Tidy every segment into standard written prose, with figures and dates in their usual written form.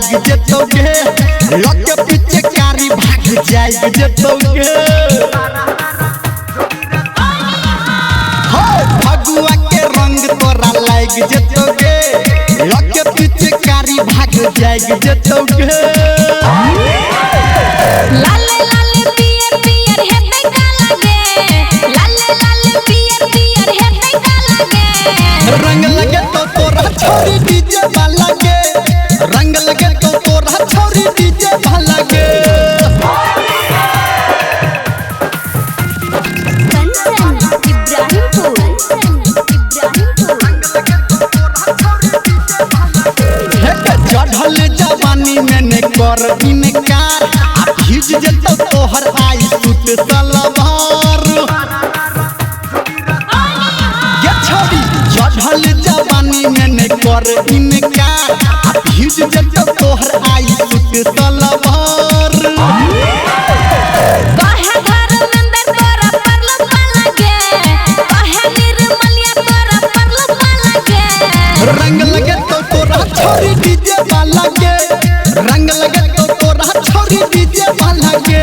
लाइक जतोगे luck पीछे कारी भाग जाए जतोगे हो फगुआ के रंग तोरा लाइक जतोगे लक पीछे कारी भाग जाए जतोगे लाले लाले पियर पियर हेतै का लागे लाले लाले पियर पियर हेतै का लागे रंग लगे तो तोरा छोरी डीजे वाला के रंग लगे तो तोरा छोरी डीजे वाला के कंचन इब्राहिमपुर चढ़ल जवानी में ने कर इनकार आ भीज जतो तोहर आई सूट सलवार ये छोरी चढ़ल जवानी में ने कर इनकार आ भीज जतो तोहर आई सूट सलवार काहे घर अंदर तोरा परलो पाला के काहे निर्मलिया तोरा परलो पाला के रंग लगे तो तोरा छोरी डीजे वाला के रंग लगे तो तोरा छोरी डीजे वाला के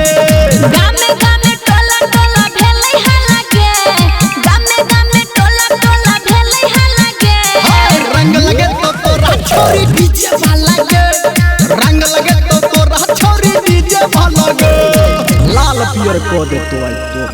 गामे गामे टोला टोला भेलै हाला के गामे टोला टोला भेलै हाला के हाय रंग लगे तो तोरा छोरी डीजे वाला के रंग लगे तो तोरा छोरी डीजे वाला के लाल पियर को दे तो आई तो